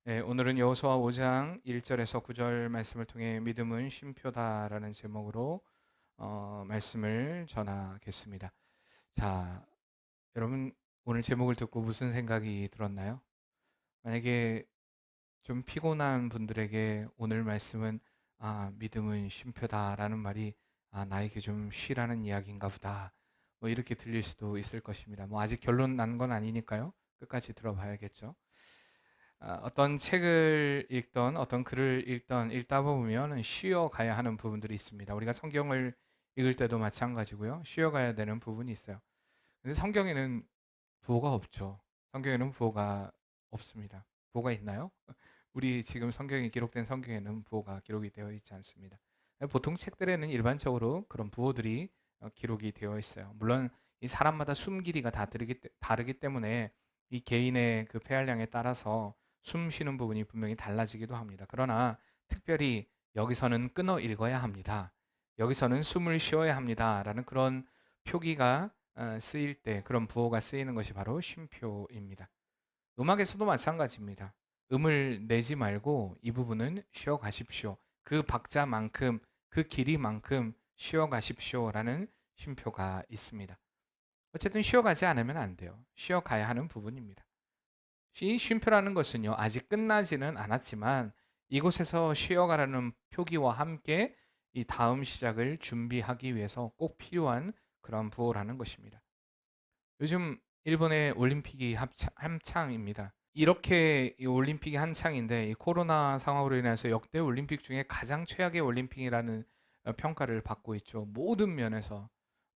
네, 오늘은 여호수아 5장 1절에서 9절 말씀을 통해 믿음은 쉼표다라는 제목으로 말씀을 전하겠습니다. 자, 여러분 오늘 제목을 듣고 무슨 생각이 들었나요? 만약에 좀 피곤한 분들에게 오늘 말씀은 믿음은 쉼표다라는 말이 나에게 좀 쉬라는 이야기인가 보다. 뭐 이렇게 들릴 수도 있을 것입니다. 뭐 아직 결론 난 건 아니니까요. 끝까지 들어봐야겠죠. 어떤 책을 읽던 어떤 글을 읽다 보면 쉬어가야 하는 부분들이 있습니다. 우리가 성경을 읽을 때도 마찬가지고요. 쉬어가야 되는 부분이 있어요. 근데 성경에는 부호가 없죠. 성경에는 부호가 없습니다. 부호가 있나요? 우리 지금 성경에 기록된 성경에는 부호가 기록이 되어 있지 않습니다. 보통 책들에는 일반적으로 그런 부호들이 기록이 되어 있어요. 물론 이 사람마다 숨 길이가 다 다르기 때문에 이 개인의 그 폐활량에 따라서 숨 쉬는 부분이 분명히 달라지기도 합니다. 그러나 특별히 여기서는 끊어 읽어야 합니다. 여기서는 숨을 쉬어야 합니다라는 그런 표기가 쓰일 때 그런 부호가 쓰이는 것이 바로 쉼표입니다. 음악에서도 마찬가지입니다. 음을 내지 말고 이 부분은 쉬어 가십시오. 그 박자만큼 그 길이만큼 쉬어 가십시오라는 쉼표가 있습니다. 어쨌든 쉬어가지 않으면 안 돼요. 쉬어가야 하는 부분입니다. 이 쉼표라는 것은요, 아직 끝나지는 않았지만 이곳에서 쉬어가라는 표기와 함께 이 다음 시작을 준비하기 위해서 꼭 필요한 그런 부호라는 것입니다. 요즘 일본의 올림픽이 한창입니다. 이렇게 이 올림픽이 한창인데 이 코로나 상황으로 인해서 역대 올림픽 중에 가장 최악의 올림픽이라는 평가를 받고 있죠. 모든 면에서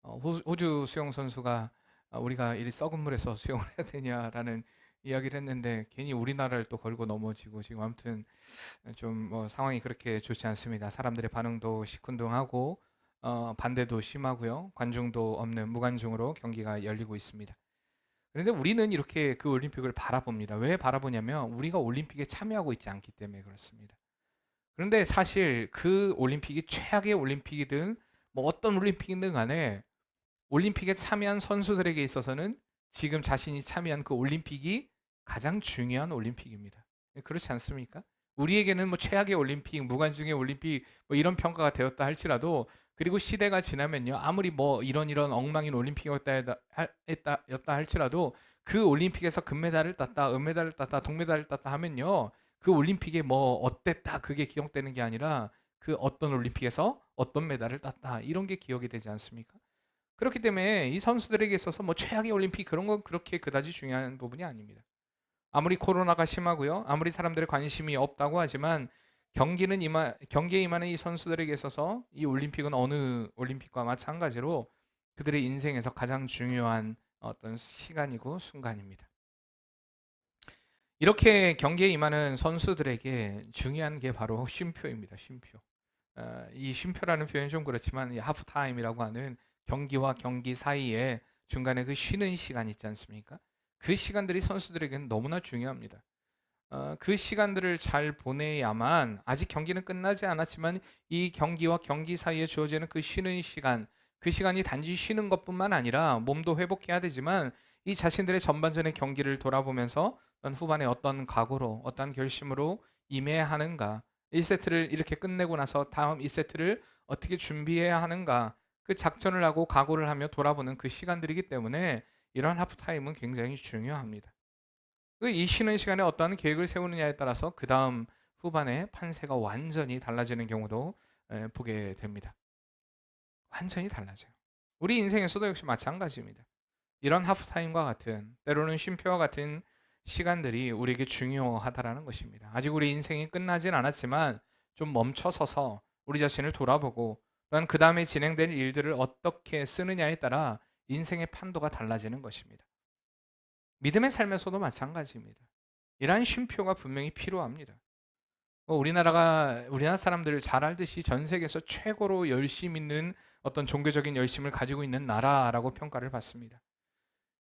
호주 수영 선수가 우리가 이 썩은 물에서 수영을 해야 되냐라는 이야기를 했는데 괜히 우리나라를 또 걸고 넘어지고 지금 아무튼 좀 뭐 상황이 그렇게 좋지 않습니다. 사람들의 반응도 시큰둥하고 반대도 심하고요. 관중도 없는 무관중으로 경기가 열리고 있습니다. 그런데 우리는 이렇게 그 올림픽을 바라봅니다. 왜 바라보냐면 우리가 올림픽에 참여하고 있지 않기 때문에 그렇습니다. 그런데 사실 그 올림픽이 최악의 올림픽이든 뭐 어떤 올림픽이든 간에 올림픽에 참여한 선수들에게 있어서는 지금 자신이 참여한 그 올림픽이 가장 중요한 올림픽입니다. 그렇지 않습니까? 우리에게는 뭐 최악의 올림픽, 무관중의 올림픽 뭐 이런 평가가 되었다 할지라도 그리고 시대가 지나면요 아무리 뭐 이런 엉망인 올림픽이었다 할지라도 그 올림픽에서 금메달을 땄다, 은메달을 땄다, 동메달을 땄다 하면요 그 올림픽에 뭐 어땠다 그게 기억되는 게 아니라 그 어떤 올림픽에서 어떤 메달을 땄다 이런 게 기억이 되지 않습니까? 그렇기 때문에 이 선수들에게 있어서 뭐 최악의 올림픽 그런 건 그렇게 그다지 중요한 부분이 아닙니다. 아무리 코로나가 심하고요. 아무리 사람들의 관심이 없다고 하지만 경기에 임하는 이 선수들에게 있어서 이 올림픽은 어느 올림픽과 마찬가지로 그들의 인생에서 가장 중요한 어떤 시간이고 순간입니다. 이렇게 경기에 임하는 선수들에게 중요한 게 바로 쉼표입니다. 쉼표. 이 쉼표라는 표현이 좀 그렇지만 이 하프타임이라고 하는 경기와 경기 사이에 중간에 그 쉬는 시간 있지 않습니까? 그 시간들이 선수들에게는 너무나 중요합니다. 그 시간들을 잘 보내야만 아직 경기는 끝나지 않았지만 이 경기와 경기 사이에 주어지는 그 쉬는 시간, 그 시간이 단지 쉬는 것뿐만 아니라 몸도 회복해야 되지만 이 자신들의 전반전의 경기를 돌아보면서 후반에 어떤 각오로, 어떤 결심으로 임해야 하는가, 1세트를 이렇게 끝내고 나서 다음 2세트를 어떻게 준비해야 하는가, 그 작전을 하고 각오를 하며 돌아보는 그 시간들이기 때문에 이러한 하프타임은 굉장히 중요합니다. 이 쉬는 시간에 어떠한 계획을 세우느냐에 따라서 그 다음 후반에 판세가 완전히 달라지는 경우도 보게 됩니다. 완전히 달라져요. 우리 인생에서도 역시 마찬가지입니다. 이런 하프타임과 같은 때로는 쉼표와 같은 시간들이 우리에게 중요하다라는 것입니다. 아직 우리 인생이 끝나진 않았지만 좀 멈춰서서 우리 자신을 돌아보고 또한 그 다음에 진행될 일들을 어떻게 쓰느냐에 따라 인생의 판도가 달라지는 것입니다. 믿음의 삶에서도 마찬가지입니다. 이러한 쉼표가 분명히 필요합니다. 우리나라 사람들 잘 알듯이 전 세계에서 최고로 열심 있는 어떤 종교적인 열심을 가지고 있는 나라라고 평가를 받습니다.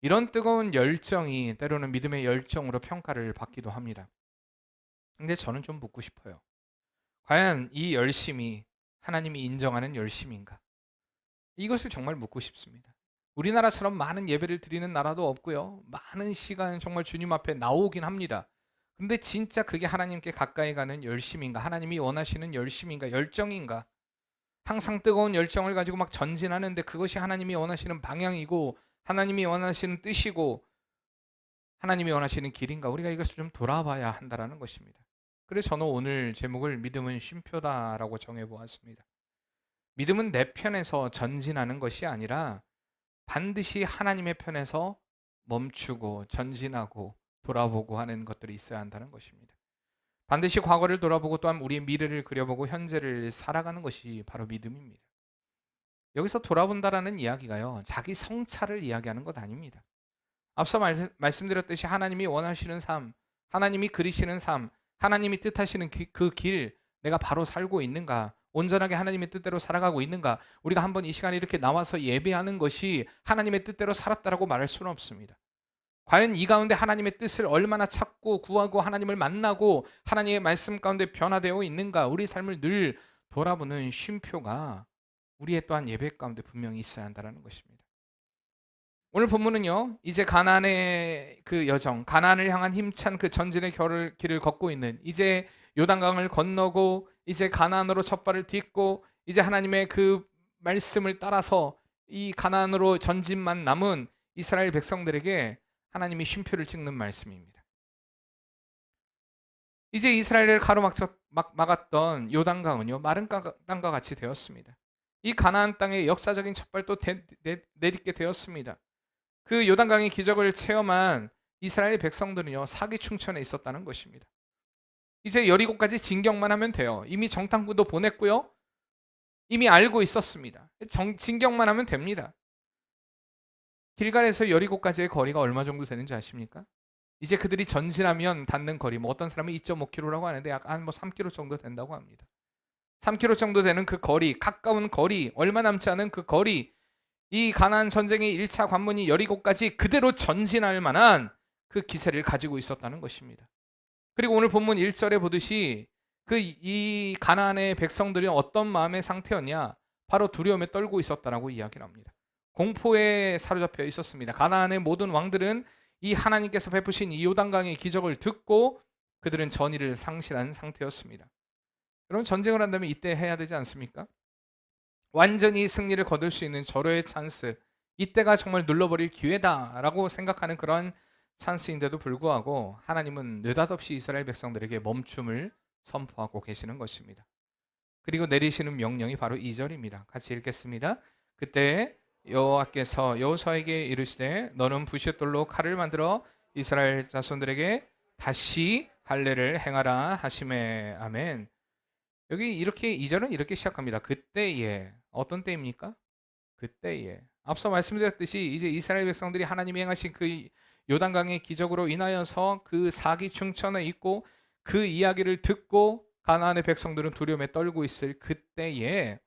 이런 뜨거운 열정이 때로는 믿음의 열정으로 평가를 받기도 합니다. 근데 저는 좀 묻고 싶어요. 과연 이 열심이 하나님이 인정하는 열심인가? 이것을 정말 묻고 싶습니다. 우리나라처럼 많은 예배를 드리는 나라도 없고요. 많은 시간 정말 주님 앞에 나오긴 합니다. 근데 진짜 그게 하나님께 가까이 가는 열심인가? 하나님이 원하시는 열심인가? 열정인가? 항상 뜨거운 열정을 가지고 막 전진하는데 그것이 하나님이 원하시는 방향이고 하나님이 원하시는 뜻이고 하나님이 원하시는 길인가? 우리가 이것을 좀 돌아봐야 한다라는 것입니다. 그래서 저는 오늘 제목을 믿음은 쉼표다라고 정해보았습니다. 믿음은 내 편에서 전진하는 것이 아니라 반드시 하나님의 편에서 멈추고 전진하고 돌아보고 하는 것들이 있어야 한다는 것입니다. 반드시 과거를 돌아보고 또한 우리의 미래를 그려보고 현재를 살아가는 것이 바로 믿음입니다. 여기서 돌아본다라는 이야기가요, 자기 성찰을 이야기하는 것 아닙니다. 앞서 말씀드렸듯이 하나님이 원하시는 삶, 하나님이 그리시는 삶, 하나님이 뜻하시는 그 길, 내가 바로 살고 있는가, 온전하게 하나님의 뜻대로 살아가고 있는가. 우리가 한번 이 시간에 이렇게 나와서 예배하는 것이 하나님의 뜻대로 살았다라고 말할 수는 없습니다. 과연 이 가운데 하나님의 뜻을 얼마나 찾고 구하고 하나님을 만나고 하나님의 말씀 가운데 변화되어 있는가, 우리 삶을 늘 돌아보는 쉼표가 우리의 또한 예배 가운데 분명히 있어야 한다는 것입니다. 오늘 본문은요, 이제 가나안의 그 여정, 가나안을 향한 힘찬 그 전진의 길을 걷고 있는, 이제 요단강을 건너고 이제 가나안으로 첫 발을 딛고 이제 하나님의 그 말씀을 따라서 이 가나안으로 전진만 남은 이스라엘 백성들에게 하나님이 쉼표를 찍는 말씀입니다. 이제 이스라엘을 가로막았던 요단강은요, 마른 땅과 같이 되었습니다. 이 가나안 땅의 역사적인 첫발도 내딛게 되었습니다. 그 요단강의 기적을 체험한 이스라엘 백성들은요, 사기충천에 있었다는 것입니다. 이제 여리고까지 진격만 하면 돼요. 이미 정탐꾼도 보냈고요, 이미 알고 있었습니다. 진격만 하면 됩니다. 길갈에서 여리고까지의 거리가 얼마 정도 되는지 아십니까? 이제 그들이 전진하면 닿는 거리, 어떤 사람은 2.5km라고 하는데 약 한 3km 정도 된다고 합니다. 3km 정도 되는 그 거리, 가까운 거리, 얼마 남지 않은 그 거리, 이 가나안 전쟁의 1차 관문이 여리고까지 그대로 전진할 만한 그 기세를 가지고 있었다는 것입니다. 그리고 오늘 본문 1절에 보듯이 이 가나안의 백성들이 어떤 마음의 상태였냐? 바로 두려움에 떨고 있었다라고 이야기를 합니다. 공포에 사로잡혀 있었습니다. 가나안의 모든 왕들은 이 하나님께서 베푸신 이 요단강의 기적을 듣고 그들은 전의를 상실한 상태였습니다. 여러분, 전쟁을 한다면 이때 해야 되지 않습니까? 완전히 승리를 거둘 수 있는 절호의 찬스, 이때가 정말 눌러버릴 기회다라고 생각하는 그런 찬스인데도 불구하고 하나님은 느닷없이 이스라엘 백성들에게 멈춤을 선포하고 계시는 것입니다. 그리고 내리시는 명령이 바로 2절입니다. 같이 읽겠습니다. 그때 여호와께서 여호수아에게 이르시되 너는 부싯돌로 칼을 만들어 이스라엘 자손들에게 다시 할례를 행하라 하시매. 아멘. 여기 이렇게 2절은 이렇게 시작합니다. 그때에, 어떤 때입니까? 그때에. 앞서 말씀드렸듯이 이제 이스라엘 백성들이 하나님이 행하신 그 요단강의 기적으로 인하여서 그 사기충천에 있고 그 이야기를 듣고 가나안의 백성들은 두려움에 떨고 있을 그때에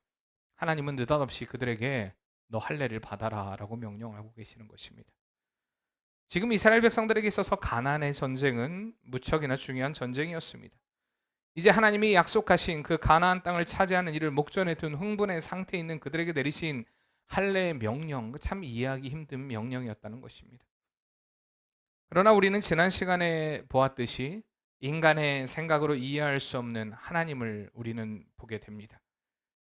하나님은 느닷없이 그들에게 너 할례를 받아라 라고 명령하고 계시는 것입니다. 지금 이스라엘 백성들에게 있어서 가나안의 전쟁은 무척이나 중요한 전쟁이었습니다. 이제 하나님이 약속하신 그 가나안 땅을 차지하는 일을 목전에 둔 흥분의 상태에 있는 그들에게 내리신 할례의 명령, 참 이해하기 힘든 명령이었다는 것입니다. 그러나 우리는 지난 시간에 보았듯이 인간의 생각으로 이해할 수 없는 하나님을 우리는 보게 됩니다.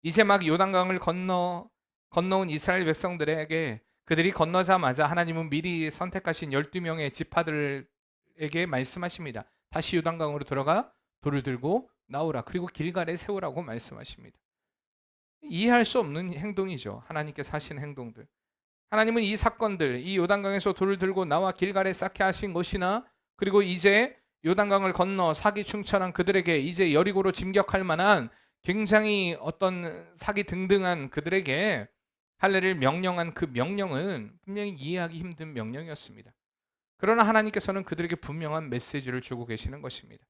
이제 막 요단강을 건너온 이스라엘 백성들에게 그들이 건너자마자 하나님은 미리 선택하신 12명의 지파들에게 말씀하십니다. 다시 요단강으로 들어가 돌을 들고 나오라. 그리고 길갈에 세우라고 말씀하십니다. 이해할 수 없는 행동이죠. 하나님께서 하신 행동들. 하나님은 이 사건들, 이 요단강에서 돌을 들고 나와 길갈에 쌓게 하신 것이나, 그리고 이제 요단강을 건너 사기충천한 그들에게 이제 여리고로 진격할 만한 굉장히 어떤 사기 등등한 그들에게 할례를 명령한 그 명령은 분명히 이해하기 힘든 명령이었습니다. 그러나 하나님께서는 그들에게 분명한 메시지를 주고 계시는 것입니다.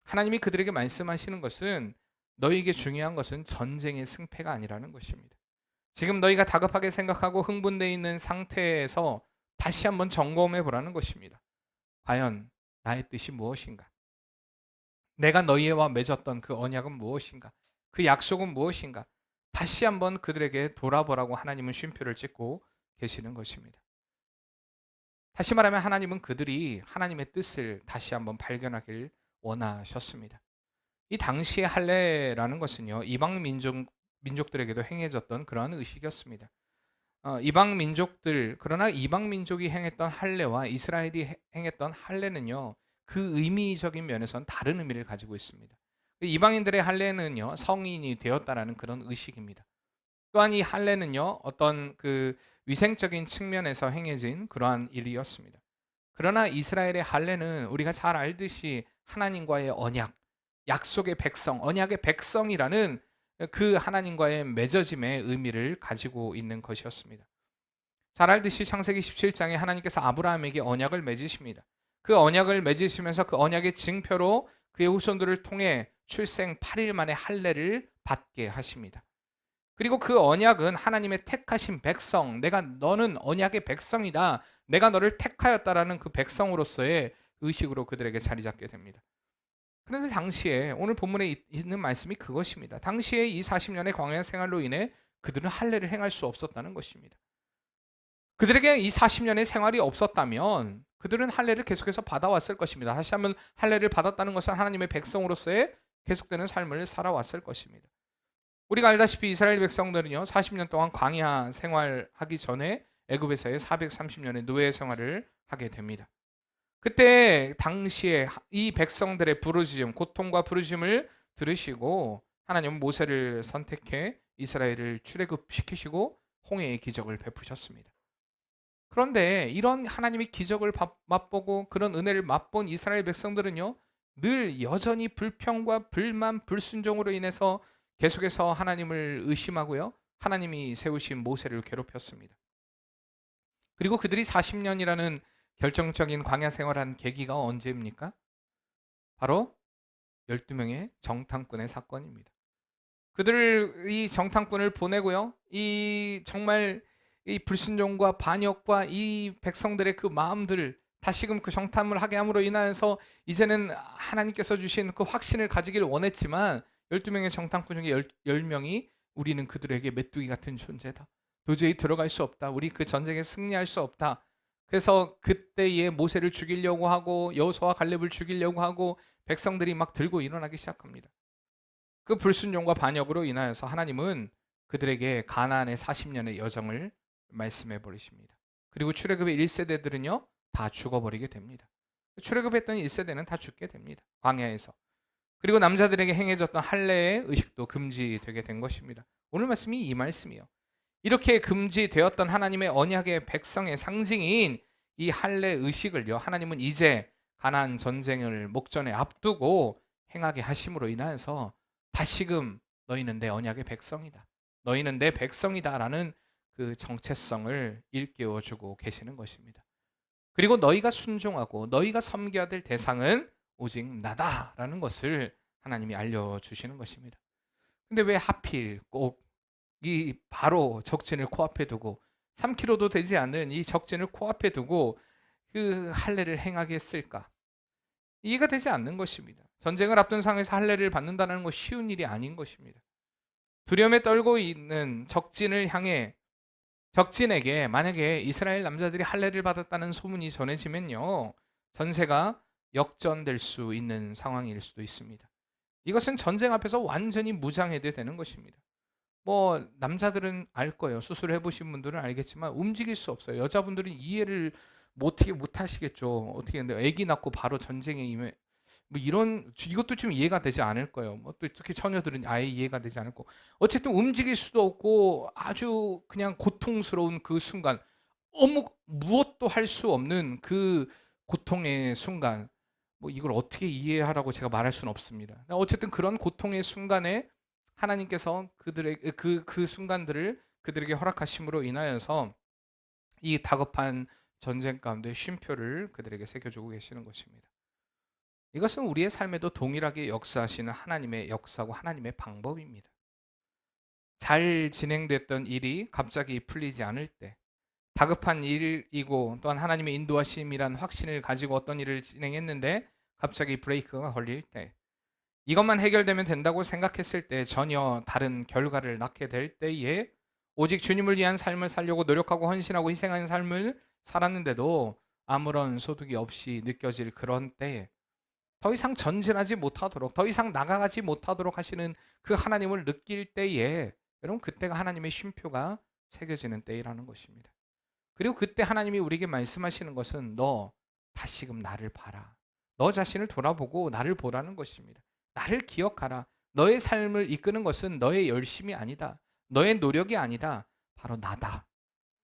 하나님이 그들에게 말씀하시는 것은 너희에게 중요한 것은 전쟁의 승패가 아니라는 것입니다. 지금 너희가 다급하게 생각하고 흥분되어 있는 상태에서 다시 한번 점검해 보라는 것입니다. 과연 나의 뜻이 무엇인가? 내가 너희와 맺었던 그 언약은 무엇인가? 그 약속은 무엇인가? 다시 한번 그들에게 돌아보라고 하나님은 쉼표를 찍고 계시는 것입니다. 다시 말하면 하나님은 그들이 하나님의 뜻을 다시 한번 발견하길 원하셨습니다. 이 당시의 할례라는 것은요, 이방 민족들에게도 행해졌던 그러한 의식이었습니다. 이방 민족들, 그러나 이방 민족이 행했던 할례와 이스라엘이 행했던 할례는요, 그 의미적인 면에선 다른 의미를 가지고 있습니다. 이방인들의 할례는요, 성인이 되었다라는 그런 의식입니다. 또한 이 할례는요, 어떤 그 위생적인 측면에서 행해진 그러한 일이었습니다. 그러나 이스라엘의 할례는 우리가 잘 알듯이 하나님과의 언약, 약속의 백성, 언약의 백성이라는 그 하나님과의 맺어짐의 의미를 가지고 있는 것이었습니다. 잘 알듯이 창세기 17장에 하나님께서 아브라함에게 언약을 맺으십니다. 그 언약을 맺으시면서 그 언약의 징표로 그의 후손들을 통해 출생 8일 만에 할례를 받게 하십니다. 그리고 그 언약은 하나님의 택하신 백성, 너는 언약의 백성이다, 내가 너를 택하였다라는 그 백성으로서의 의식으로 그들에게 자리 잡게 됩니다. 그런데 당시에 오늘 본문에 있는 말씀이 그것입니다. 당시에 이 40년의 광야 생활로 인해 그들은 할례를 행할 수 없었다는 것입니다. 그들에게 이 40년의 생활이 없었다면 그들은 할례를 계속해서 받아왔을 것입니다. 다시 한번 할례를 받았다는 것은 하나님의 백성으로서의 계속되는 삶을 살아왔을 것입니다. 우리가 알다시피 이스라엘 백성들은요, 40년 동안 광야 생활하기 전에 애굽에서의 430년의 노예 생활을 하게 됩니다. 그때 당시에 이 백성들의 부르짖음, 고통과 부르짖음을 들으시고 하나님은 모세를 선택해 이스라엘을 출애굽시키시고 홍해의 기적을 베푸셨습니다. 그런데 이런 하나님의 기적을 맛보고 그런 은혜를 맛본 이스라엘 백성들은요, 늘 여전히 불평과 불만, 불순종으로 인해서 계속해서 하나님을 의심하고요, 하나님이 세우신 모세를 괴롭혔습니다. 그리고 그들이 40년이라는 결정적인 광야 생활한 계기가 언제입니까? 바로 12명의 정탐꾼의 사건입니다. 그들을 이 정탐꾼을 보내고요, 이 정말 이 불순종과 반역과 이 백성들의 그 마음들을 다시금 그 정탐을 하게 함으로 인하여서 이제는 하나님께서 주신 그 확신을 가지기를 원했지만 12명의 정탐꾼 중에 10명이 우리는 그들에게 메뚜기 같은 존재다, 도저히 들어갈 수 없다, 우리 그 전쟁에 승리할 수 없다. 그래서 그때에 모세를 죽이려고 하고 여호수아와 갈렙을 죽이려고 하고 백성들이 막 들고 일어나기 시작합니다. 그 불순종과 반역으로 인하여서 하나님은 그들에게 가나안의 40년의 여정을 말씀해 버리십니다. 그리고 출애굽의 1세대들은요 다 죽어버리게 됩니다. 출애굽했던 1세대는 다 죽게 됩니다, 광야에서. 그리고 남자들에게 행해졌던 할례의 의식도 금지되게 된 것입니다. 오늘 말씀이 이 말씀이요, 이렇게 금지되었던 하나님의 언약의 백성의 상징인 이 할례 의식을요, 하나님은 이제 가나안 전쟁을 목전에 앞두고 행하게 하심으로 인하여서 다시금 너희는 내 언약의 백성이다, 너희는 내 백성이다라는 그 정체성을 일깨워주고 계시는 것입니다. 그리고 너희가 순종하고 너희가 섬겨야 될 대상은 오직 나다라는 것을 하나님이 알려주시는 것입니다. 근데 왜 하필 꼭 이 바로 적진을 코앞에 두고 3km도 되지 않는 이 적진을 코앞에 두고 그 할례를 행하게 했을까? 이해가 되지 않는 것입니다. 전쟁을 앞둔 상황에서 할례를 받는다는 것 쉬운 일이 아닌 것입니다. 두려움에 떨고 있는 적진을 향해, 적진에게 만약에 이스라엘 남자들이 할례를 받았다는 소문이 전해지면요, 전세가 역전될 수 있는 상황일 수도 있습니다. 이것은 전쟁 앞에서 완전히 무장해도 되는 것입니다. 뭐 남자들은 알 거예요. 수술해 보신 분들은 알겠지만 움직일 수 없어요. 여자분들은 이해를 못 하시겠죠. 어떻게 근데 아기 낳고 바로 전쟁에 임해, 뭐 이것도 좀 이해가 되지 않을 거예요. 뭐 또 특히 처녀들은 아예 이해가 되지 않을 거고. 어쨌든 움직일 수도 없고 아주 그냥 고통스러운 그 순간, 무엇도 할 수 없는 그 고통의 순간, 뭐 이걸 어떻게 이해하라고 제가 말할 수는 없습니다. 어쨌든 그런 고통의 순간에 하나님께서 그들의 그 순간들을 그들에게 허락하심으로 인하여서 이 다급한 전쟁 가운데 쉼표를 그들에게 새겨주고 계시는 것입니다. 이것은 우리의 삶에도 동일하게 역사하시는 하나님의 역사고 하나님의 방법입니다. 잘 진행됐던 일이 갑자기 풀리지 않을 때, 다급한 일이고 또한 하나님의 인도하심이란 확신을 가지고 어떤 일을 진행했는데 갑자기 브레이크가 걸릴 때, 이것만 해결되면 된다고 생각했을 때 전혀 다른 결과를 낳게 될 때에 오직 주님을 위한 삶을 살려고 노력하고 헌신하고 희생하는 삶을 살았는데도 아무런 소득이 없이 느껴질 그런 때에 더 이상 전진하지 못하도록, 더 이상 나아가지 못하도록 하시는 그 하나님을 느낄 때에, 여러분, 그때가 하나님의 쉼표가 새겨지는 때이라는 것입니다. 그리고 그때 하나님이 우리에게 말씀하시는 것은 너 다시금 나를 봐라. 너 자신을 돌아보고 나를 보라는 것입니다. 나를 기억하라. 너의 삶을 이끄는 것은 너의 열심이 아니다. 너의 노력이 아니다. 바로 나다.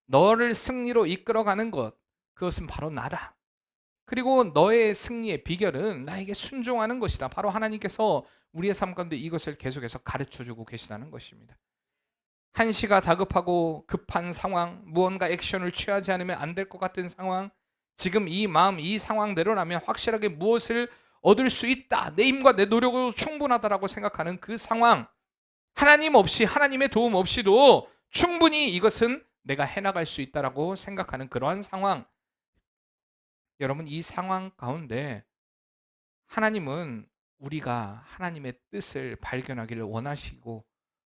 너를 승리로 이끌어가는 것, 그것은 바로 나다. 그리고 너의 승리의 비결은 나에게 순종하는 것이다. 바로 하나님께서 우리의 삶 가운데 이것을 계속해서 가르쳐주고 계시다는 것입니다. 한시가 다급하고 급한 상황, 무언가 액션을 취하지 않으면 안 될 것 같은 상황, 지금 이 마음, 이 상황대로라면 확실하게 무엇을 얻을 수 있다, 내 힘과 내 노력으로 충분하다라고 생각하는 그 상황, 하나님 없이, 하나님의 도움 없이도 충분히 이것은 내가 해나갈 수 있다라고 생각하는 그러한 상황, 여러분, 이 상황 가운데 하나님은 우리가 하나님의 뜻을 발견하기를 원하시고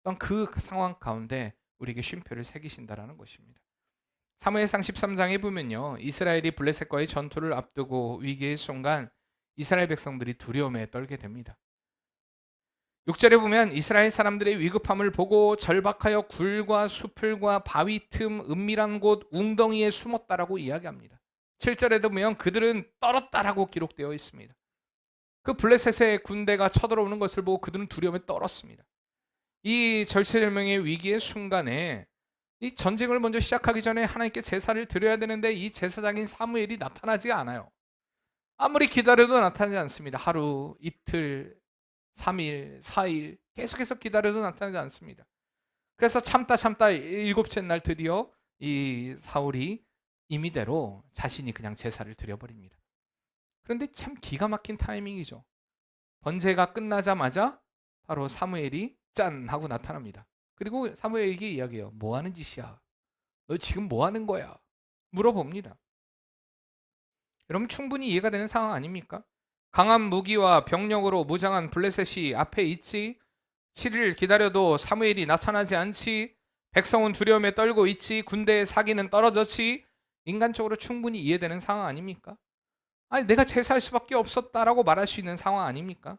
또한 그 상황 가운데 우리에게 쉼표를 새기신다라는 것입니다. 사무엘상 13장에 보면요, 이스라엘이 블레셋과의 전투를 앞두고 위기의 순간 이스라엘 백성들이 두려움에 떨게 됩니다. 6절에 보면 이스라엘 사람들의 위급함을 보고 절박하여 굴과 수풀과 바위 틈 은밀한 곳 웅덩이에 숨었다라고 이야기합니다. 7절에도 보면 그들은 떨었다라고 기록되어 있습니다. 그 블레셋의 군대가 쳐들어오는 것을 보고 그들은 두려움에 떨었습니다. 이 절체절명의 위기의 순간에 이 전쟁을 먼저 시작하기 전에 하나님께 제사를 드려야 되는데 이 제사장인 사무엘이 나타나지 않아요. 아무리 기다려도 나타나지 않습니다. 하루, 이틀, 3일, 4일 계속해서 기다려도 나타나지 않습니다. 그래서 참다 7째 날 드디어 이 사울이 임의대로 자신이 그냥 제사를 드려버립니다. 그런데 참 기가 막힌 타이밍이죠. 번제가 끝나자마자 바로 사무엘이 짠 하고 나타납니다. 그리고 사무엘에게 이야기해요. 뭐 하는 짓이야? 너 지금 뭐 하는 거야? 물어봅니다. 여러분, 충분히 이해가 되는 상황 아닙니까? 강한 무기와 병력으로 무장한 블레셋이 앞에 있지, 7일 기다려도 사무엘이 나타나지 않지, 백성은 두려움에 떨고 있지, 군대의 사기는 떨어졌지, 인간적으로 충분히 이해되는 상황 아닙니까? 아니, 내가 제사할 수밖에 없었다라고 말할 수 있는 상황 아닙니까?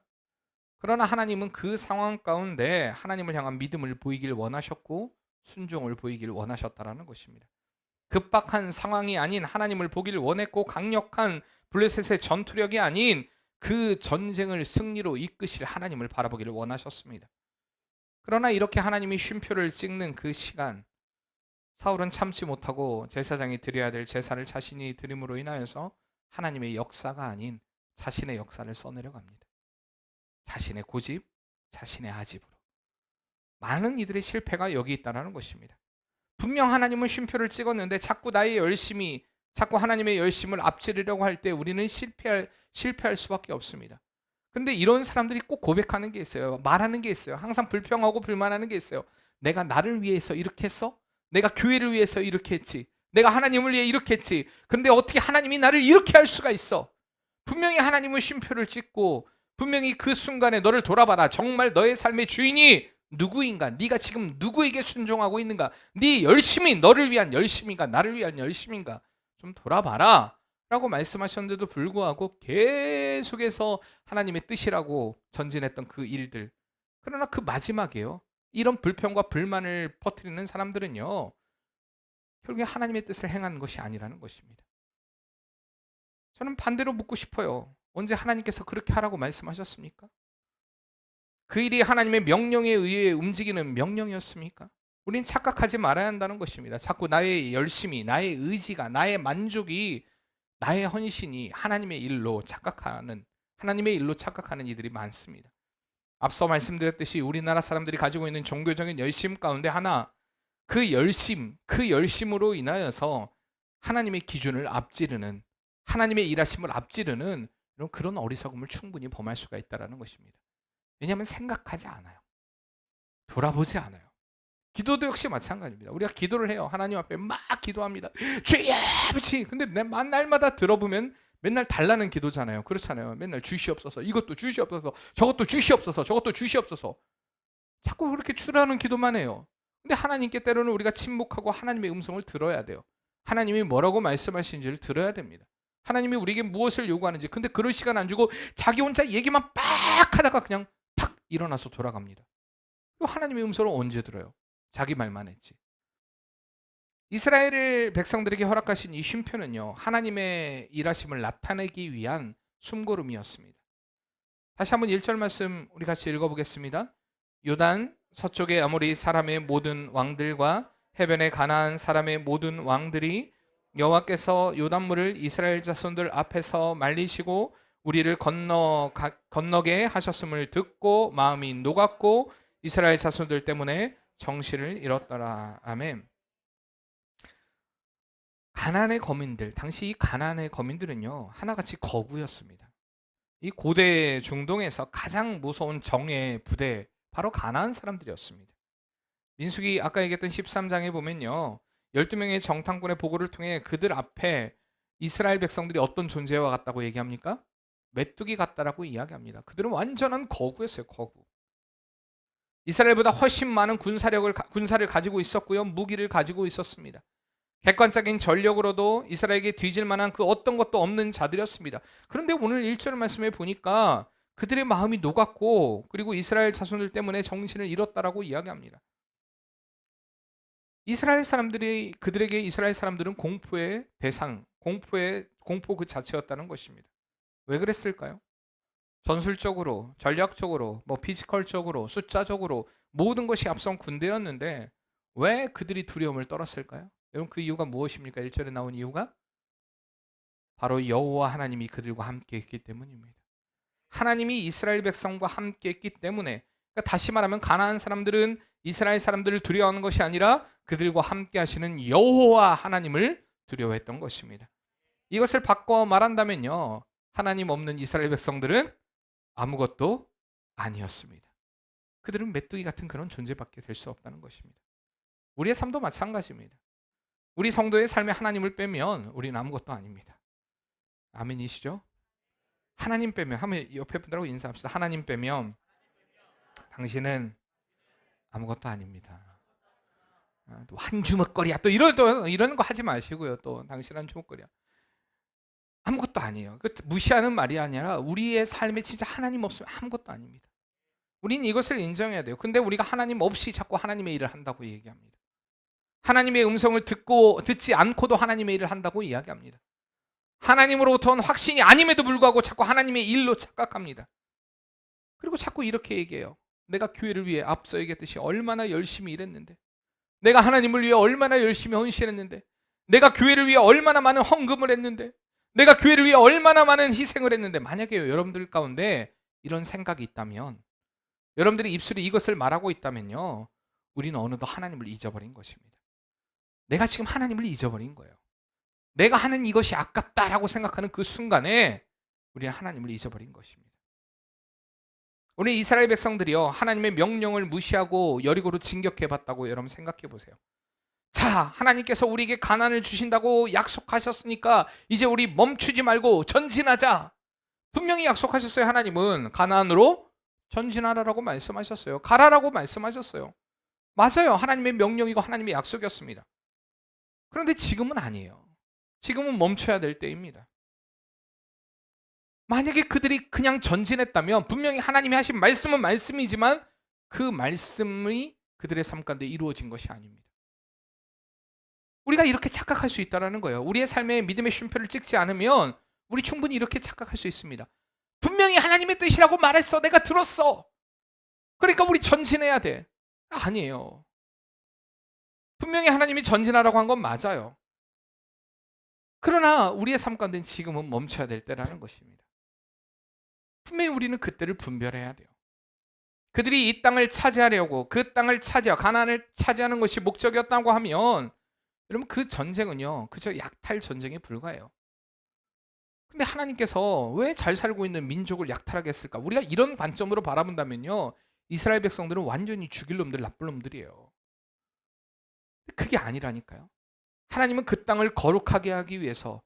그러나 하나님은 그 상황 가운데 하나님을 향한 믿음을 보이길 원하셨고 순종을 보이길 원하셨다라는 것입니다. 급박한 상황이 아닌 하나님을 보기를 원했고 강력한 블레셋의 전투력이 아닌 그 전쟁을 승리로 이끄실 하나님을 바라보기를 원하셨습니다. 그러나 이렇게 하나님이 쉼표를 찍는 그 시간, 사울은 참지 못하고 제사장이 드려야 될 제사를 자신이 드림으로 인하여서 하나님의 역사가 아닌 자신의 역사를 써내려 갑니다. 자신의 고집, 자신의 아집으로. 많은 이들의 실패가 여기 있다는 것입니다. 분명 하나님은 쉼표를 찍었는데 자꾸 나의 열심이, 자꾸 하나님의 열심을 앞지르려고 할 때 우리는 실패할 수밖에 없습니다. 그런데 이런 사람들이 꼭 고백하는 게 있어요. 말하는 게 있어요. 항상 불평하고 불만하는 게 있어요. 내가 나를 위해서 이렇게 했어? 내가 교회를 위해서 이렇게 했지. 내가 하나님을 위해 이렇게 했지. 그런데 어떻게 하나님이 나를 이렇게 할 수가 있어? 분명히 하나님은 쉼표를 찍고 분명히 그 순간에 너를 돌아봐라. 정말 너의 삶의 주인이 누구인가? 네가 지금 누구에게 순종하고 있는가? 네 열심이 너를 위한 열심인가? 나를 위한 열심인가? 좀 돌아봐라 라고 말씀하셨는데도 불구하고 계속해서 하나님의 뜻이라고 전진했던 그 일들, 그러나 그 마지막에요, 이런 불평과 불만을 퍼뜨리는 사람들은요 결국에 하나님의 뜻을 행하는 것이 아니라는 것입니다. 저는 반대로 묻고 싶어요. 언제 하나님께서 그렇게 하라고 말씀하셨습니까? 그 일이 하나님의 명령에 의해 움직이는 명령이었습니까? 우린 착각하지 말아야 한다는 것입니다. 자꾸 나의 열심이, 나의 의지가, 나의 만족이, 나의 헌신이 하나님의 일로 착각하는 이들이 많습니다. 앞서 말씀드렸듯이 우리나라 사람들이 가지고 있는 종교적인 열심 가운데 하나, 그 열심으로 인하여서 하나님의 기준을 앞지르는, 하나님의 일하심을 앞지르는 그런 어리석음을 충분히 범할 수가 있다는 것입니다. 왜냐하면 생각하지 않아요. 돌아보지 않아요. 기도도 역시 마찬가지입니다. 우리가 기도를 해요. 하나님 앞에 막 기도합니다. 주여 아버지. 근데 날마다 들어보면 맨날 달라는 기도잖아요. 그렇잖아요. 맨날 주시옵소서. 이것도 주시옵소서. 저것도 주시옵소서. 저것도 주시옵소서. 자꾸 그렇게 주라는 기도만 해요. 근데 하나님께 때로는 우리가 침묵하고 하나님의 음성을 들어야 돼요. 하나님이 뭐라고 말씀하시는지를 들어야 됩니다. 하나님이 우리에게 무엇을 요구하는지. 근데 그럴 시간 안 주고 자기 혼자 얘기만 빡 하다가 그냥 탁 일어나서 돌아갑니다. 하나님의 음성을 언제 들어요? 자기 말만 했지. 이스라엘 백성들에게 허락하신 이 쉼표는요, 하나님의 일하심을 나타내기 위한 숨고름이었습니다. 다시 한번 1절 말씀 우리 같이 읽어보겠습니다. 요단 서쪽의 아모리 사람의 모든 왕들과 해변의 가나안 사람의 모든 왕들이 여호와께서 요단물을 이스라엘 자손들 앞에서 말리시고 우리를 건너게 하셨음을 듣고 마음이 녹았고 이스라엘 자손들 때문에 정신을 잃었더라. 아멘. 가나안의 거민들, 당시 이 가나안의 거민들은요, 하나같이 거구였습니다. 이 고대 중동에서 가장 무서운 정예 부대, 바로 가나안 사람들이었습니다. 민수기 아까 얘기했던 13장에 보면요, 12명의 정탐꾼의 보고를 통해 그들 앞에 이스라엘 백성들이 어떤 존재와 같다고 얘기합니까? 메뚜기 같다라고 이야기합니다. 그들은 완전한 거구였어요. 거구. 이스라엘보다 훨씬 많은 군사를 가지고 있었고요, 무기를 가지고 있었습니다. 객관적인 전력으로도 이스라엘에게 뒤질 만한 그 어떤 것도 없는 자들이었습니다. 그런데 오늘 1절 말씀에 보니까 그들의 마음이 녹았고 그리고 이스라엘 자손들 때문에 정신을 잃었다라고 이야기합니다. 이스라엘 사람들이, 그들에게 이스라엘 사람들은 공포의 대상, 공포 그 자체였다는 것입니다. 왜 그랬을까요? 전술적으로, 전략적으로, 피지컬적으로, 숫자적으로 모든 것이 앞선 군대였는데 왜 그들이 두려움을 떨었을까요? 여러분, 그 이유가 무엇입니까? 1절에 나온 이유가 바로 여호와 하나님이 그들과 함께 했기 때문입니다. 하나님이 이스라엘 백성과 함께 했기 때문에, 그러니까 다시 말하면 가나안 사람들은 이스라엘 사람들을 두려워하는 것이 아니라 그들과 함께 하시는 여호와 하나님을 두려워했던 것입니다. 이것을 바꿔 말한다면요, 하나님 없는 이스라엘 백성들은 아무것도 아니었습니다. 그들은 메뚜기 같은 그런 존재밖에 될 수 없다는 것입니다. 우리의 삶도 마찬가지입니다. 우리 성도의 삶에 하나님을 빼면 우리는 아무것도 아닙니다. 아멘이시죠? 하나님 빼면, 한번 옆에 분들하고 인사합시다. 하나님 빼면 당신은 아무것도 아닙니다. 또 한 주먹거리야, 또 이런 거 하지 마시고요. 또 당신 한 주먹거리야, 아무것도 아니에요. 무시하는 말이 아니라 우리의 삶에 진짜 하나님 없으면 아무것도 아닙니다. 우리는 이것을 인정해야 돼요. 근데 우리가 하나님 없이 자꾸 하나님의 일을 한다고 얘기합니다. 하나님의 음성을 듣지 않고도 하나님의 일을 한다고 이야기합니다. 하나님으로부터 온 확신이 아님에도 불구하고 자꾸 하나님의 일로 착각합니다. 그리고 자꾸 이렇게 얘기해요. 내가 교회를 위해 앞서 얘기했듯이 얼마나 열심히 일했는데, 내가 하나님을 위해 얼마나 열심히 헌신했는데, 내가 교회를 위해 얼마나 많은 헌금을 했는데, 내가 교회를 위해 얼마나 많은 희생을 했는데. 만약에 여러분들 가운데 이런 생각이 있다면, 여러분들이 입술이 이것을 말하고 있다면요, 우리는 어느덧 하나님을 잊어버린 것입니다. 내가 지금 하나님을 잊어버린 거예요. 내가 하는 이것이 아깝다라고 생각하는 그 순간에 우리는 하나님을 잊어버린 것입니다. 오늘 이스라엘 백성들이요, 하나님의 명령을 무시하고 여리고로 진격해봤다고 여러분 생각해 보세요. 자, 하나님께서 우리에게 가나안을 주신다고 약속하셨으니까 이제 우리 멈추지 말고 전진하자. 분명히 약속하셨어요. 하나님은 가나안으로 전진하라고 말씀하셨어요. 가라라고 말씀하셨어요. 맞아요. 하나님의 명령이고 하나님의 약속이었습니다. 그런데 지금은 아니에요. 지금은 멈춰야 될 때입니다. 만약에 그들이 그냥 전진했다면 분명히 하나님이 하신 말씀은 말씀이지만 그 말씀이 그들의 삶 가운데 이루어진 것이 아닙니다. 우리가 이렇게 착각할 수 있다는 거예요. 우리의 삶에 믿음의 쉼표를 찍지 않으면 우리 충분히 이렇게 착각할 수 있습니다. 분명히 하나님의 뜻이라고 말했어. 내가 들었어. 그러니까 우리 전진해야 돼. 아니에요. 분명히 하나님이 전진하라고 한 건 맞아요. 그러나 우리의 삶 가운데는 지금은 멈춰야 될 때라는 것입니다. 분명히 우리는 그때를 분별해야 돼요. 그들이 이 땅을 차지하려고, 그 땅을 가나안을 차지하는 것이 목적이었다고 하면 여러분, 그 전쟁은요, 그저 약탈 전쟁에 불과해요. 근데 하나님께서 왜 잘 살고 있는 민족을 약탈하게 했을까? 우리가 이런 관점으로 바라본다면요, 이스라엘 백성들은 완전히 죽일 놈들, 나쁜 놈들이에요. 그게 아니라니까요. 하나님은 그 땅을 거룩하게 하기 위해서,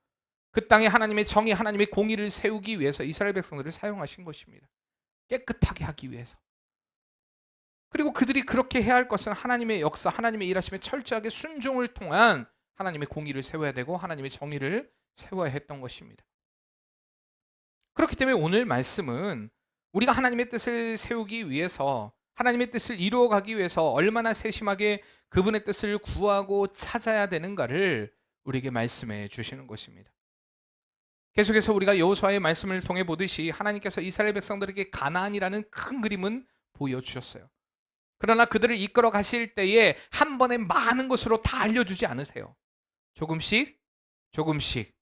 그 땅에 하나님의 정의, 하나님의 공의를 세우기 위해서 이스라엘 백성들을 사용하신 것입니다. 깨끗하게 하기 위해서. 그리고 그들이 그렇게 해야 할 것은 하나님의 역사, 하나님의 일하심에 철저하게 순종을 통한 하나님의 공의를 세워야 되고 하나님의 정의를 세워야 했던 것입니다. 그렇기 때문에 오늘 말씀은 우리가 하나님의 뜻을 세우기 위해서, 하나님의 뜻을 이루어가기 위해서 얼마나 세심하게 그분의 뜻을 구하고 찾아야 되는가를 우리에게 말씀해 주시는 것입니다. 계속해서 우리가 여호수아의 말씀을 통해 보듯이 하나님께서 이스라엘 백성들에게 가나안이라는 큰 그림은 보여주셨어요. 그러나 그들을 이끌어 가실 때에 한 번에 많은 것으로 다 알려주지 않으세요. 조금씩 조금씩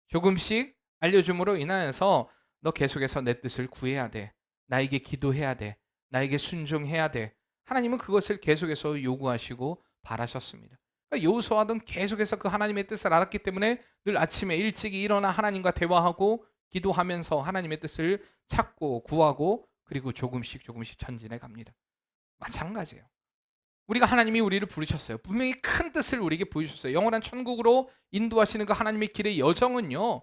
조금씩 알려줌으로 인하여서 너 계속해서 내 뜻을 구해야 돼. 나에게 기도해야 돼. 나에게 순종해야 돼. 하나님은 그것을 계속해서 요구하시고 바라셨습니다. 그러니까 여호수아는 계속해서 그 하나님의 뜻을 알았기 때문에 늘 아침에 일찍 일어나 하나님과 대화하고 기도하면서 하나님의 뜻을 찾고 구하고 그리고 조금씩 조금씩 전진해 갑니다. 마찬가지예요. 우리가 하나님이 우리를 부르셨어요. 분명히 큰 뜻을 우리에게 보여주셨어요. 영원한 천국으로 인도하시는 그 하나님의 길의 여정은요,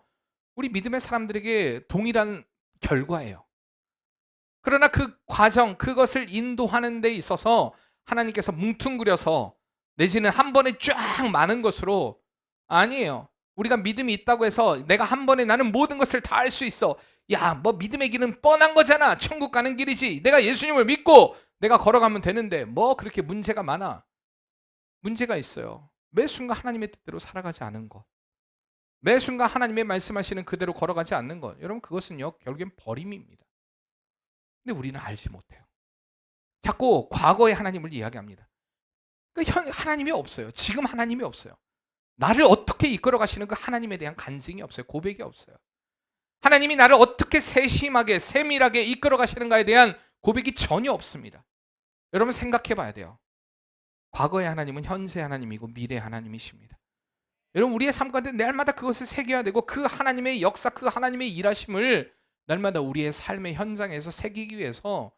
우리 믿음의 사람들에게 동일한 결과예요. 그러나 그 과정, 그것을 인도하는 데 있어서 하나님께서 뭉퉁그려서 내지는 한 번에 쫙 많은 것으로 아니에요. 우리가 믿음이 있다고 해서 내가 한 번에 나는 모든 것을 다 할 수 있어. 야, 뭐 믿음의 길은 뻔한 거잖아. 천국 가는 길이지. 내가 예수님을 믿고 내가 걸어가면 되는데 뭐 그렇게 문제가 많아. 문제가 있어요. 매 순간 하나님의 뜻대로 살아가지 않은 것. 매 순간 하나님의 말씀하시는 그대로 걸어가지 않는 것. 여러분 그것은요 결국엔 버림입니다. 근데 우리는 알지 못해요. 자꾸 과거의 하나님을 이야기합니다. 하나님이 없어요. 지금 하나님이 없어요. 나를 어떻게 이끌어 가시는 그 하나님에 대한 간증이 없어요. 고백이 없어요. 하나님이 나를 어떻게 세심하게 세밀하게 이끌어 가시는가에 대한 고백이 전혀 없습니다. 여러분 생각해 봐야 돼요. 과거의 하나님은 현재 하나님이고 미래 하나님이십니다. 여러분 우리의 삶 가운데 날마다 그것을 새겨야 되고 그 하나님의 역사, 그 하나님의 일하심을 날마다 우리의 삶의 현장에서 새기기 위해서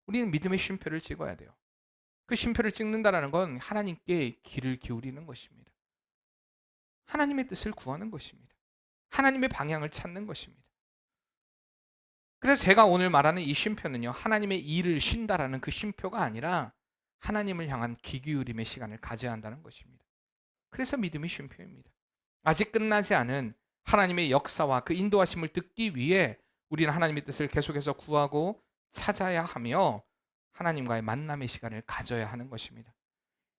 우리는 믿음의 쉼표를 찍어야 돼요. 그 쉼표를 찍는다는 건 하나님께 귀를 기울이는 것입니다. 하나님의 뜻을 구하는 것입니다. 하나님의 방향을 찾는 것입니다. 그래서 제가 오늘 말하는 이 쉼표는요, 하나님의 일을 쉰다라는 그 쉼표가 아니라 하나님을 향한 귀 기울임의 시간을 가져야 한다는 것입니다. 그래서 믿음이 쉼표입니다. 아직 끝나지 않은 하나님의 역사와 그 인도하심을 듣기 위해 우리는 하나님의 뜻을 계속해서 구하고 찾아야 하며 하나님과의 만남의 시간을 가져야 하는 것입니다.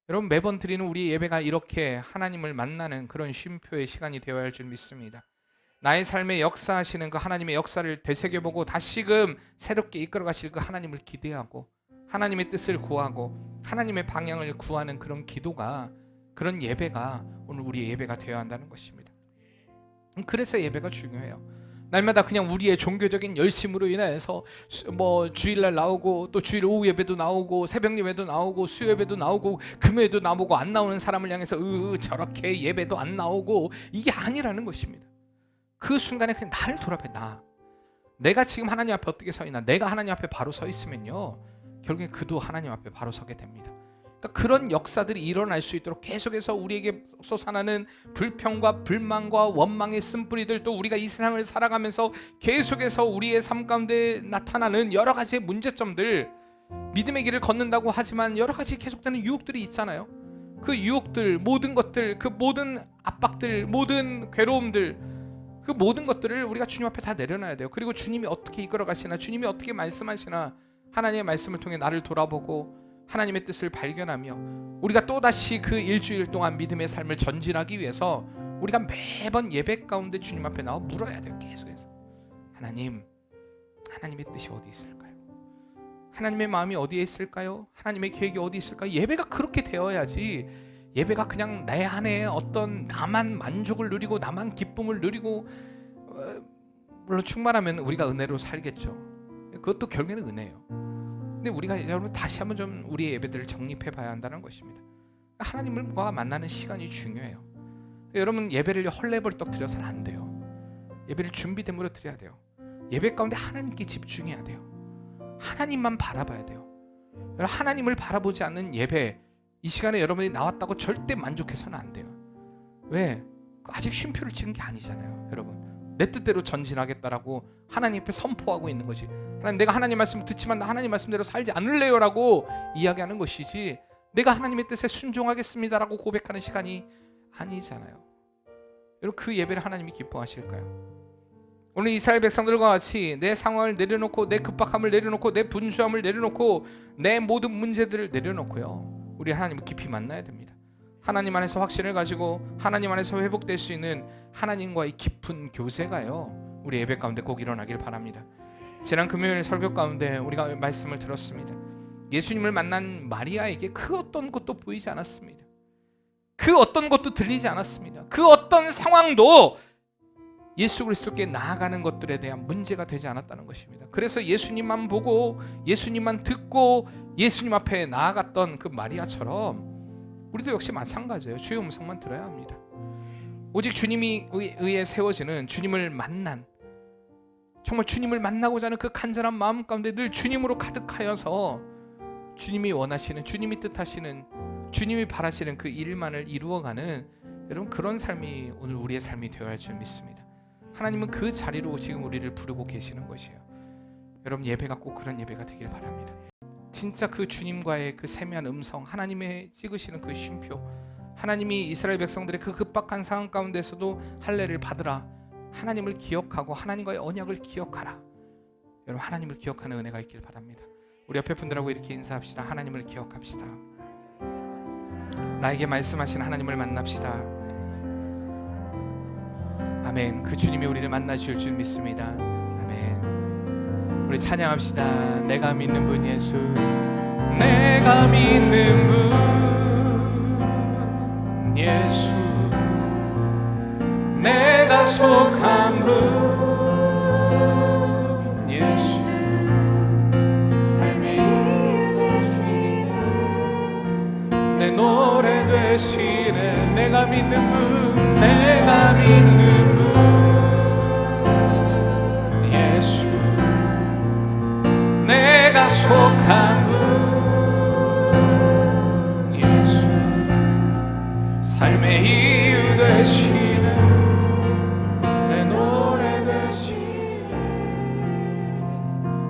여러분 매번 드리는 우리 예배가 이렇게 하나님을 만나는 그런 쉼표의 시간이 되어야 할 줄 믿습니다. 나의 삶에 역사하시는 그 하나님의 역사를 되새겨보고 다시금 새롭게 이끌어 가실 그 하나님을 기대하고 하나님의 뜻을 구하고 하나님의 방향을 구하는 그런 기도가, 그런 예배가 오늘 우리의 예배가 되어야 한다는 것입니다. 그래서 예배가 중요해요. 날마다 그냥 우리의 종교적인 열심으로 인해서 뭐 주일날 나오고 또 주일 오후 예배도 나오고 새벽 예배도 나오고 수요 예배도 나오고 금요일도 나오고 안 나오는 사람을 향해서 저렇게 예배도 안 나오고 이게 아니라는 것입니다. 그 순간에 그냥 나를 돌아봐. 내가 지금 하나님 앞에 어떻게 서 있나, 내가 하나님 앞에 바로 서 있으면요 결국엔 그도 하나님 앞에 바로 서게 됩니다. 그러니까 그런 역사들이 일어날 수 있도록 계속해서 우리에게 솟아나는 불평과 불만과 원망의 쓴뿌리들, 또 우리가 이 세상을 살아가면서 계속해서 우리의 삶 가운데 나타나는 여러 가지의 문제점들, 믿음의 길을 걷는다고 하지만 여러 가지 계속되는 유혹들이 있잖아요. 그 유혹들, 모든 것들, 그 모든 압박들, 모든 괴로움들, 그 모든 것들을 우리가 주님 앞에 다 내려놔야 돼요. 그리고 주님이 어떻게 이끌어 가시나, 주님이 어떻게 말씀하시나, 하나님의 말씀을 통해 나를 돌아보고 하나님의 뜻을 발견하며 우리가 또다시 그 일주일 동안 믿음의 삶을 전진하기 위해서 우리가 매번 예배 가운데 주님 앞에 나와 물어야 돼요. 계속해서 하나님, 하나님의 뜻이 어디 있을까요? 하나님의 마음이 어디에 있을까요? 하나님의 계획이 어디 있을까요? 예배가 그렇게 되어야지, 예배가 그냥 내 안에 어떤 나만 만족을 누리고 나만 기쁨을 누리고 물론 충만하면 우리가 은혜로 살겠죠. 그것도 결국에는 은혜예요. 근데 우리가 여러분 다시 한번 좀 우리의 예배들을 정립해 봐야 한다는 것입니다. 하나님과 만나는 시간이 중요해요. 여러분 예배를 헐레벌떡 드려서는 안 돼요. 예배를 준비됨으로 드려야 돼요. 예배 가운데 하나님께 집중해야 돼요. 하나님만 바라봐야 돼요. 하나님을 바라보지 않는 예배, 이 시간에 여러분이 나왔다고 절대 만족해서는 안 돼요. 왜? 아직 쉼표를 찍은 게 아니잖아요. 여러분 내 뜻대로 전진하겠다라고 하나님 앞에 선포하고 있는 거지. 하나님, 내가 하나님 말씀을 듣지만 나 하나님 말씀대로 살지 않을래요 라고 이야기하는 것이지, 내가 하나님의 뜻에 순종하겠습니다라고 고백하는 시간이 아니잖아요. 여러분 그 예배를 하나님이 기뻐하실까요? 오늘 이스라엘 백성들과 같이 내 상황을 내려놓고, 내 급박함을 내려놓고, 내 분주함을 내려놓고, 내 모든 문제들을 내려놓고요, 우리 하나님을 깊이 만나야 됩니다. 하나님 안에서 확신을 가지고 하나님 안에서 회복될 수 있는 하나님과의 깊은 교제가요, 우리 예배 가운데 꼭 일어나길 바랍니다. 지난 금요일 설교 가운데 우리가 말씀을 들었습니다. 예수님을 만난 마리아에게 그 어떤 것도 보이지 않았습니다. 그 어떤 것도 들리지 않았습니다. 그 어떤 상황도 예수 그리스도께 나아가는 것들에 대한 문제가 되지 않았다는 것입니다. 그래서 예수님만 보고 예수님만 듣고 예수님 앞에 나아갔던 그 마리아처럼 우리도 역시 마찬가지예요. 주의 음성만 들어야 합니다. 오직 주님이 의해 세워지는, 주님을 만난, 정말 주님을 만나고자 하는 그 간절한 마음 가운데 늘 주님으로 가득하여서 주님이 원하시는, 주님이 뜻하시는, 주님이 바라시는 그 일만을 이루어가는, 여러분 그런 삶이 오늘 우리의 삶이 되어야 할 줄 믿습니다. 하나님은 그 자리로 지금 우리를 부르고 계시는 것이에요. 여러분 예배가 꼭 그런 예배가 되길 바랍니다. 진짜 그 주님과의 그 세미한 음성, 하나님의 찍으시는 그 쉼표, 하나님이 이스라엘 백성들의 그 급박한 상황 가운데서도 할례를 받으라, 하나님을 기억하고 하나님과의 언약을 기억하라. 여러분 하나님을 기억하는 은혜가 있길 바랍니다. 우리 옆에 분들하고 이렇게 인사합시다. 하나님을 기억합시다. 나에게 말씀하신 하나님을 만납시다. 아멘. 그 주님이 우리를 만나 주실 줄 믿습니다. 아멘. 우리 찬양합시다. 내가 믿는 분 예수, 내가 믿는 분 예수, 내가 속한 분 예수, 삶의 이유 되시네, 내 노래 되시네. 내가 믿는 분, 내가 믿는 분 예수, 내가 속한 분 예수, 삶의 이유 되시네, 내 노래 되시네.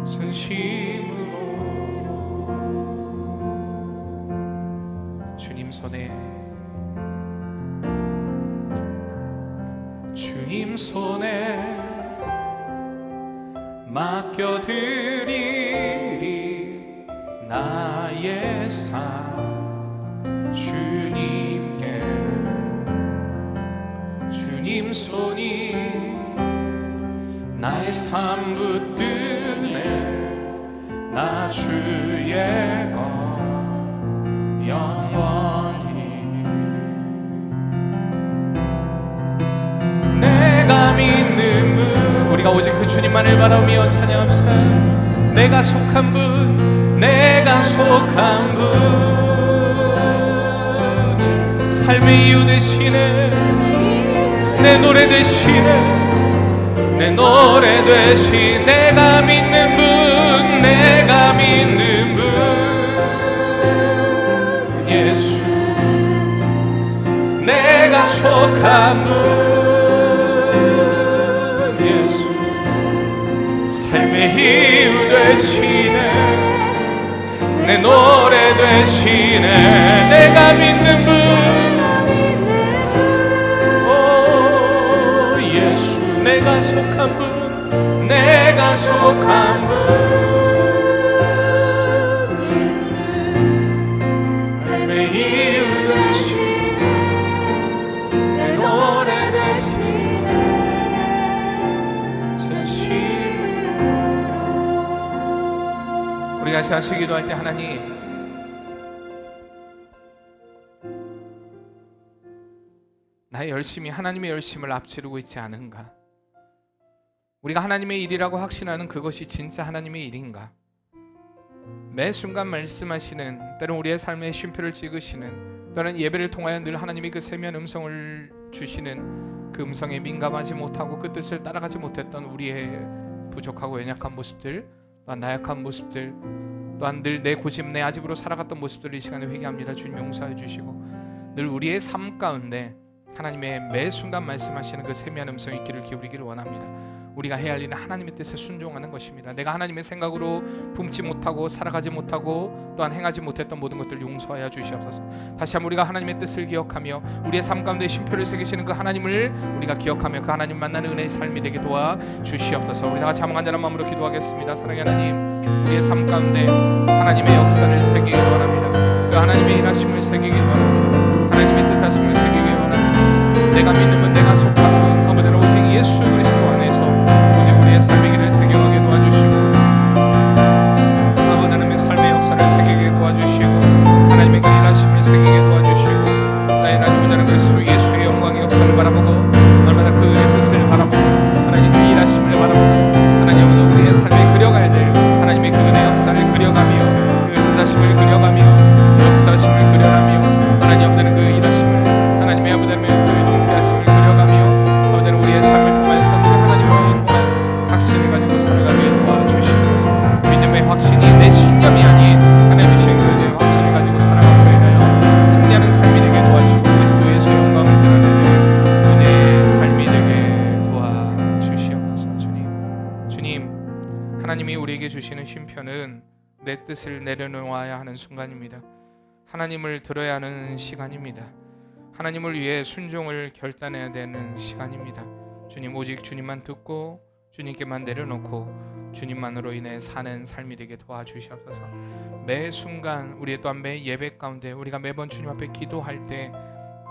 전심으로 주님 손에, 주님 손에 맡겨드리리 나의 삶 주님께. 주님 손이 나의 삶 붙드네, 나 주의 것 영원히. 내가 믿는 분, 우리가 오직 그 주님만을 바라보며 찬양합시다. 내가 속한 분, 내가 속한 분, 삶의 이유 되시네, 내 노래 되시네, 내 노래 되시. 내가 믿는 분, 내가 믿는 분 예수, 내가 속한 분 삶의 이유 되시네, 내 노래 되시네. 내가 믿는 분, 오 예수, 내가 속한 분, 내가 속한 분 삶의 이유 되시네, 내 노래 되시네. 우리가 같이 기도할 때, 하나님 나의 열심이 하나님의 열심을 앞지르고 있지 않은가? 우리가 하나님의 일이라고 확신하는 그것이 진짜 하나님의 일인가? 매 순간 말씀하시는, 때론 우리의 삶의 쉼표를 찍으시는, 때론 예배를 통하여 늘 하나님의 그 세미한 음성을 주시는 그 음성에 민감하지 못하고 그 뜻을 따라가지 못했던 우리의 부족하고 연약한 모습들, 또한 나약한 모습들, 또한 늘 내 고집, 내 아집으로 살아갔던 모습들을 이 시간에 회개합니다. 주님 용서해 주시고 늘 우리의 삶 가운데 하나님의 매 순간 말씀하시는 그 세미한 음성이 귀를 기울이기를 원합니다. 우리가 해야 할 일은 하나님의 뜻에 순종하는 것입니다. 내가 하나님의 생각으로 품지 못하고 살아가지 못하고 또한 행하지 못했던 모든 것들을 용서하여 주시옵소서. 다시 한번 우리가 하나님의 뜻을 기억하며 우리의 삶 가운데 쉼표를 새기시는 그 하나님을 우리가 기억하며 그 하나님 만나는 은혜의 삶이 되게 도와 주시옵소서. 우리 다 같이 한번 간절한 마음으로 기도하겠습니다. 사랑의 하나님, 우리의 삶 가운데 하나님의 역사를 새기길 원합니다. 그 하나님의 일하심을 새기길 원합니다. 하나님의 뜻하심을 새기길 원합니다. 내가 믿는 내가 속하고 아버지는 오직 예수 그리스도 안에서 오직 우리의 삶의 길을 새겨가게 도와주시고 아버지 하나님의 삶의 역사를 새기게 도와주시고 하나님의 그 일하심을 새기게 도와주시고 나의 하나님 그리스도 예수의 영광의 역사를 바라보고 얼마나 그 은혜의 뜻을 바라보고 하나님 그 일하심을 바라보고 하나님 우리의 삶에 그려가야 될 하나님의 그 은혜의 역사를 그려가며 그 뜻하심을 그려가며 역사심을 그려가며 하나님 아버지는 그 일하심을 하나님의 아버지는 그 함께하심을 그려가며 아버지는 우리의 삶을 통하여서 그 하나님과의 통한 확신을 가지고 살아가게 도와주시면서 믿음의 확신이 내 신념이 아닌 하나님의 그 확신을 가지고 살아가므로 인하여 승리하는 삶이 되게 도와주시고 그리스도 예수의 영광을 드러내는 은혜의 삶이 되게 도와주시옵소서. 주님 하나님이 우리에게 주시는 쉼표는 내 뜻을 내려놓아야 하는 순간입니다. 하나님을 들어야 하는 시간입니다. 하나님을 위해 순종을 결단해야 되는 시간입니다. 주님 오직 주님만 듣고 주님께만 내려놓고 주님만으로 인해 사는 삶이 되게 도와주시옵소서. 매 순간 우리의 또한 매 예배 가운데 우리가 매번 주님 앞에 기도할 때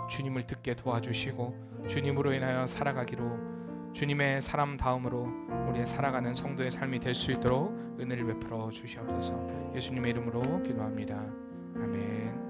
주님을 듣게 도와주시고 주님으로 인하여 살아가기로 주님의 사람다움으로 우리의 살아가는 성도의 삶이 될 수 있도록 은혜를 베풀어 주시옵소서. 예수님의 이름으로 기도합니다. 아멘.